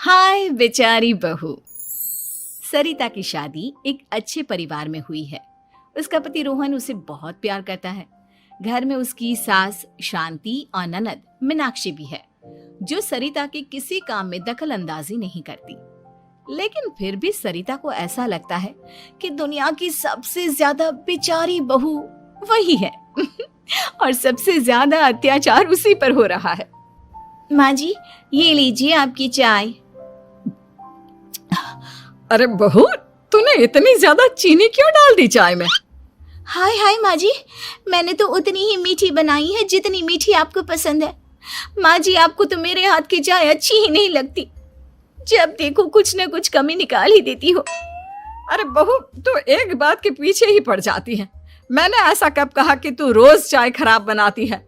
हाय बेचारी बहू। सरिता की शादी एक अच्छे परिवार में हुई है। उसका पति रोहन उसे बहुत प्यार करता है। घर में उसकी सास शांति और ननद मीनाक्षी भी है, जो सरिता के किसी काम में दखल अंदाजी नहीं करती। लेकिन फिर भी सरिता को ऐसा लगता है कि दुनिया की सबसे ज्यादा बेचारी बहू वही है और सबसे ज्यादा अत्याचार उसी पर हो रहा है। माँ जी, ये लीजिए आपकी चाय। अरे बहू, तूने इतनी ज्यादा चीनी क्यों डाल दी चाय में? हाय हाय माँ जी, मैंने तो उतनी ही मीठी बनाई है जितनी मीठी आपको पसंद है। माँ जी, आपको तो मेरे हाथ की चाय अच्छी ही नहीं लगती। जब देखो कुछ न कुछ कमी निकाल ही देती हो। अरे बहू, तू एक बात के पीछे ही पड़ जाती है। मैंने ऐसा कब कहा कि तू रोज चाय खराब बनाती है?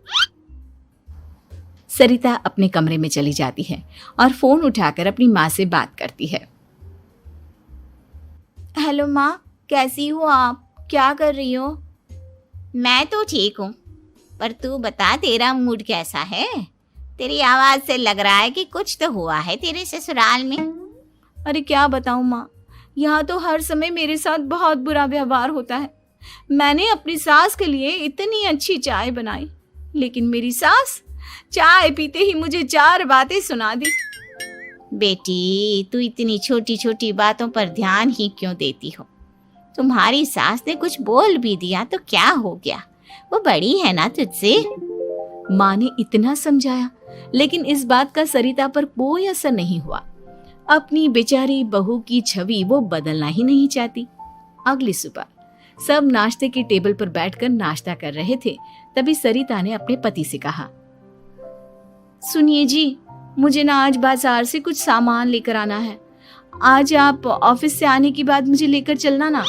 सरिता अपने कमरे में चली जाती है और फोन उठाकर अपनी माँ से बात करती है। हेलो माँ, कैसी हो आप? क्या कर रही हो? मैं तो ठीक हूँ, पर तू बता, तेरा मूड कैसा है? तेरी आवाज से लग रहा है कि कुछ तो हुआ है तेरे ससुराल में। अरे क्या बताऊँ माँ, यहाँ तो हर समय मेरे साथ बहुत बुरा व्यवहार होता है। मैंने अपनी सास के लिए इतनी अच्छी चाय बनाई, लेकिन मेरी सास चाय पीते ही मुझे 4 बातें सुना दी। बेटी, तू इतनी छोटी छोटी बातों पर ध्यान ही क्यों देती हो? तुम्हारी सास ने कुछ बोल भी दिया तो क्या हो गया? वो बड़ी है ना तुझसे। माँ ने इतना समझाया, लेकिन इस बात का सरिता पर कोई असर नहीं हुआ। अपनी बेचारी बहू की छवि वो बदलना ही नहीं चाहती। अगली सुबह सब नाश्ते के टेबल पर बैठकर नाश्ता कर रहे थे, तभी सरिता ने अपने पति से कहा, सुनिए जी, मुझे ना आज बाजार से कुछ सामान लेकर आना है। आज आप ऑफिस से आने के बाद मुझे लेकर चलना ना।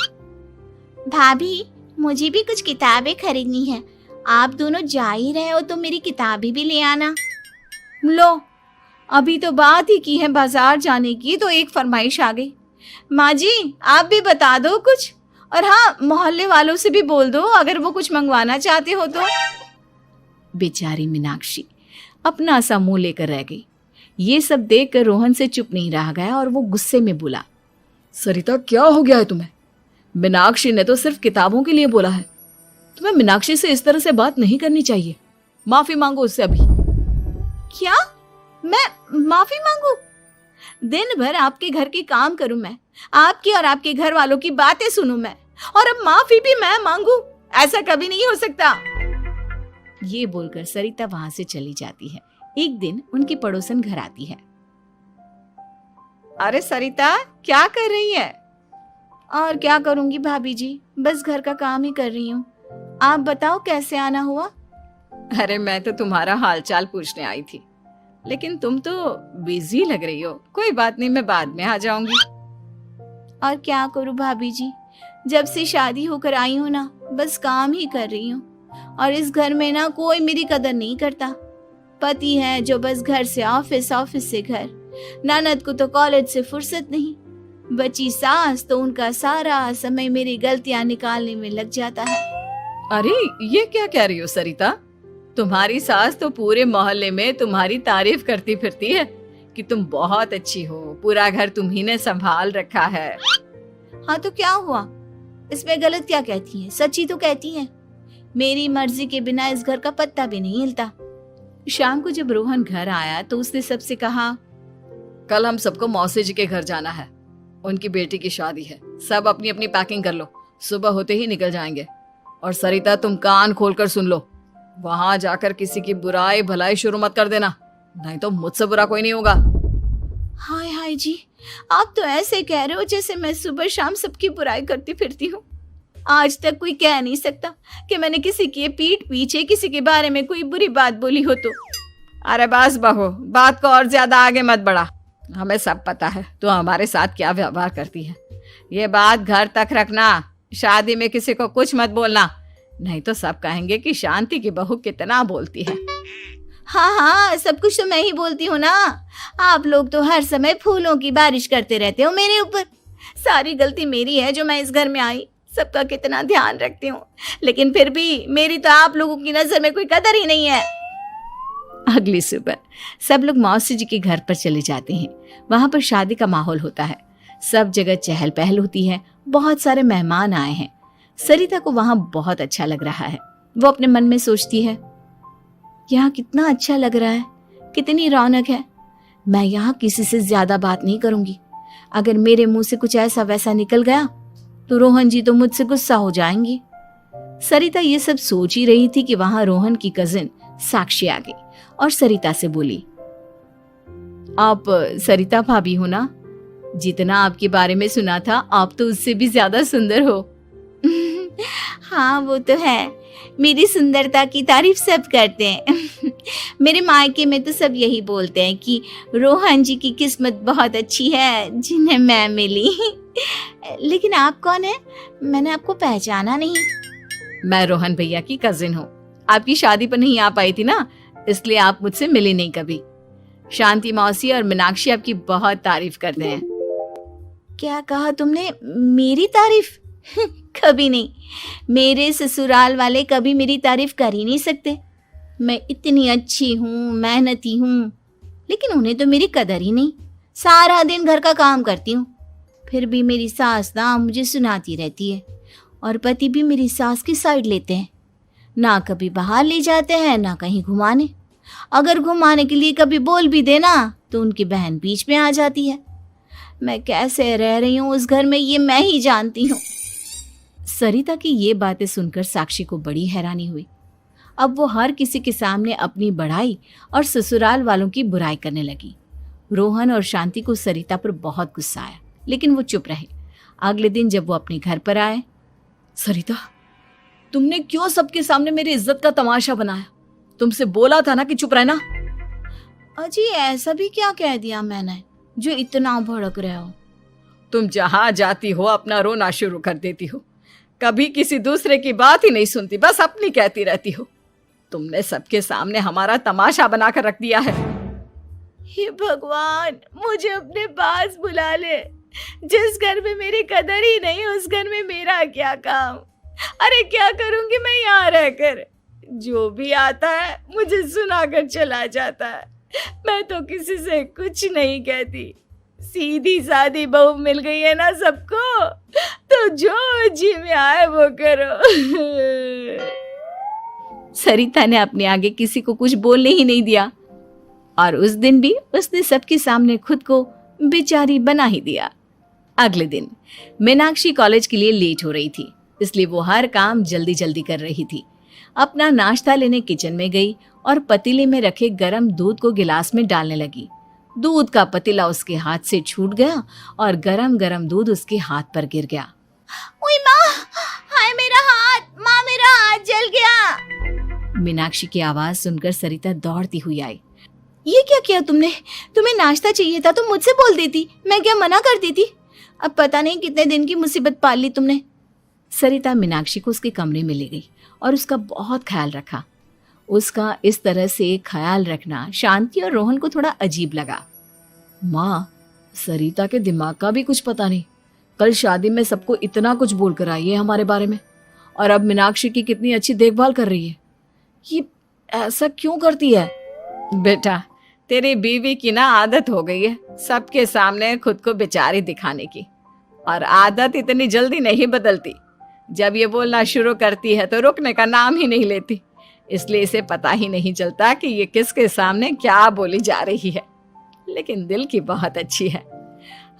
भाभी, मुझे भी कुछ किताबें खरीदनी है। आप दोनों जा ही रहे हो तो मेरी किताबें भी ले आना। लो, अभी तो बात ही की है बाजार जाने की, तो एक फरमाइश आ गई। माँ जी, आप भी बता दो कुछ, और हाँ, मोहल्ले वालों से भी बोल दो अगर वो कुछ मंगवाना चाहते हो तो। बेचारी मीनाक्षी अपना सा मुंह लेकर रह गई। ये सब देखकर रोहन से चुप नहीं रह गया और वो गुस्से में बोला, सरिता, क्या हो गया है तुम्हें? मीनाक्षी ने तो सिर्फ किताबों के लिए बोला है। तुम्हें मीनाक्षी से इस तरह से बात नहीं करनी चाहिए। माफी मांगो उससे अभी। क्या? मैं माफी मांगू? दिन भर आपके घर के काम करूं मैं, आपकी और आपके घर वालों की बातें सुनूं मैं, और अब माफी भी मैं मांगू? ऐसा कभी नहीं हो सकता। ये बोलकर सरिता वहां से चली जाती है। एक दिन उनकी पड़ोसन घर आती है। अरे सरिता, क्या कर रही है? और क्या करूंगी भाभी जी, बस घर का काम ही कर रही हूँ। आप बताओ कैसे आना हुआ? अरे मैं तो तुम्हारा हालचाल पूछने आई थी, लेकिन तुम तो बिजी लग रही हो। कोई बात नहीं, मैं बाद में आ जाऊंगी। और क्या करूं भाभी जी, जब से शादी होकर आई हूँ ना, बस काम ही कर रही हूँ। और इस घर में ना कोई मेरी कदर नहीं करता। पति है जो बस घर से ऑफिस, ऑफिस से घर। ननद को तो कॉलेज से फुर्सत नहीं। बची सास तो उनका सारा समय मेरी गलतियां निकालने में लग जाता है। अरे ये क्या कह रही हो सरिता? तुम्हारी सास तो पूरे मोहल्ले में तुम्हारी तारीफ करती फिरती है कि तुम बहुत अच्छी हो, पूरा घर तुम्ही ने संभाल रखा है। हाँ तो क्या हुआ, इसमें गलत क्या कहती है? सच्ची तो कहती है। मेरी मर्जी के बिना इस घर का पत्ता भी नहीं हिलता। शाम को जब रोहन घर आया तो उसने सबसे कहा, कल हम सबको मौसी जी के घर जाना है। उनकी बेटी की शादी है। सब अपनी अपनी पैकिंग कर लो, सुबह होते ही निकल जाएंगे। और सरिता, तुम कान खोलकर सुन लो, वहां जाकर किसी की बुराई भलाई शुरू मत कर देना, नहीं तो मुझसे बुरा कोई नहीं होगा। हाय हाय जी, आप तो ऐसे कह रहे हो जैसे मैं सुबह शाम सबकी बुराई करती फिरती हूँ। आज तक कोई कह नहीं सकता कि मैंने किसी की पीठ पीछे किसी के बारे में कोई बुरी बात बोली हो तो। अरे बस बहू, बात को और ज्यादा आगे मत बढ़ा। हमें सब पता है तू हमारे साथ क्या व्यवहार करती है। ये बात घर तक रखना, शादी में किसी को कुछ मत बोलना, नहीं तो सब कहेंगे कि शांति की बहू कितना बोलती है। हाँ हाँ, सब कुछ तो मैं ही बोलती हूँ ना। आप लोग तो हर समय फूलों की बारिश करते रहते हो मेरे ऊपर। सारी गलती मेरी है जो मैं इस घर में आई। सबका कितना ध्यान रखती हूँ, लेकिन फिर भी मेरी तो आप लोगों की नजर में कोई कदर ही नहीं है। अगली सुबह सब लोग मौसी जी के घर पर चले जाते हैं। वहां पर शादी का माहौल होता है, सब जगह चहल पहल होती है, बहुत सारे मेहमान आए हैं। सरिता को वहां बहुत अच्छा लग रहा है। वो अपने मन में सोचती है, यहाँ कितना अच्छा लग रहा है, कितनी रौनक है। मैं यहाँ किसी से ज्यादा बात नहीं करूंगी। अगर मेरे मुंह से कुछ ऐसा वैसा निकल गया तो रोहन जी तो मुझसे गुस्सा हो जाएंगी। सरिता ये सब सोच ही रही थी कि वहां रोहन की कजिन साक्षी आ गई और सरिता से बोली, आप सरिता भाभी हो ना? जितना आपके बारे में सुना था आप तो उससे भी ज्यादा सुंदर हो। हाँ वो तो है, मेरी सुंदरता की तारीफ सब करते हैं। मेरे मायके में तो सब यही बोलते हैं कि रोहन जी की किस्मत बहुत अच्छी है जिन्हें मैं मिली। लेकिन आप कौन है? मैंने आपको पहचाना नहीं। मैं रोहन भैया की कजिन हूँ। आपकी शादी पर नहीं आ पाई थी ना, इसलिए आप मुझसे मिली नहीं कभी। शांति मौसी और मीनाक्षी आपकी बहुत तारीफ करते हैं। क्या कहा तुमने? मेरी तारीफ? कभी नहीं। मेरे ससुराल वाले कभी मेरी तारीफ कर ही नहीं सकते। मैं इतनी अच्छी हूँ, मेहनती हूँ, लेकिन उन्हें तो मेरी कदर ही नहीं। सारा दिन घर का काम करती हूँ, फिर भी मेरी सास ना मुझे सुनाती रहती है, और पति भी मेरी सास की साइड लेते हैं। ना कभी बाहर ले जाते हैं, ना कहीं घुमाने। अगर घुमाने के लिए कभी बोल भी देना तो उनकी बहन बीच में आ जाती है। मैं कैसे रह रही हूँ उस घर में, ये मैं ही जानती हूँ। सरिता की ये बातें सुनकर साक्षी को बड़ी हैरानी हुई। अब वो हर किसी के सामने अपनी बढ़ाई और ससुराल वालों की बुराई करने लगी। रोहन और शांति को सरिता पर बहुत गुस्सा आया, लेकिन वो चुप रहे। अगले दिन जब वो अपने घर पर आए, सरिता, तुमने क्यों सबके सामने मेरी इज्जत का तमाशा बनाया? तुमसे बोला था ना कि चुप रहना। अजी ऐसा भी क्या कह दिया मैंने जो इतना भड़क रहे हो? तुम जहां जाती हो अपना रोना शुरू कर देती हो, कभी किसी दूसरे की बात ही नहीं सुनती, बस अपनी कहती रहती हो। तुमने सबके सामने हमारा तमाशा बनाकर रख दिया है। हे भगवान, मुझे अपने पास बुला ले। जिस घर में मेरी कदर ही नहीं, उस घर में मेरा क्या काम? अरे क्या करूंगी मैं यहाँ रहकर? जो भी आता है मुझे सुनाकर चला जाता है। मैं तो किसी से कुछ नहीं कहती। सीधी सादी बहू मिल गई है ना सबको, तो जो जी में आए वो करो। सरिता ने अपने आगे किसी को कुछ बोलने ही नहीं दिया, और उस दिन भी उसने सबके सामने खुद को बेचारी बना ही दिया। अगले दिन मीनाक्षी कॉलेज के लिए लेट हो रही थी, इसलिए वो हर काम जल्दी जल्दी कर रही थी। अपना नाश्ता लेने किचन में गई और पतीले में रखे गरम दूध को गिलास में डालने लगी। दूध का पतीला उसके हाथ से छूट गया और गरम गरम दूध उसके हाथ पर गिर गया। ओए माँ, हाय मेरा हाथ, माँ मेरा हाथ जल गया। मीनाक्षी की आवाज सुनकर सरिता दौड़ती हुई आई। ये क्या किया तुमने? तुम्हें नाश्ता चाहिए था तो मुझसे बोल देती, मैं क्या मना कर देती? अब पता नहीं कितने दिन की मुसीबत पाल ली तुमने। सरिता मीनाक्षी को उसके कमरे में ले गई और उसका बहुत ख्याल रखा। उसका इस तरह से ख्याल रखना शांति और रोहन को थोड़ा अजीब लगा। माँ, सरिता के दिमाग का भी कुछ पता नहीं। कल शादी में सबको इतना कुछ बोल कर आई है हमारे बारे में, और अब मीनाक्षी की कितनी अच्छी देखभाल कर रही है। ये ऐसा क्यों करती है? बेटा, तेरी बीवी की ना आदत हो गई है सबके सामने खुद को बेचारी दिखाने की, और आदत इतनी जल्दी नहीं बदलती। जब ये बोलना शुरू करती है तो रुकने का नाम ही नहीं लेती, इसलिए इसे पता ही नहीं चलता कि ये किसके सामने क्या बोली जा रही है। लेकिन दिल की बहुत अच्छी है।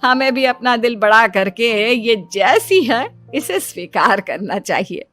हमें भी अपना दिल बड़ा करके ये जैसी है इसे स्वीकार करना चाहिए।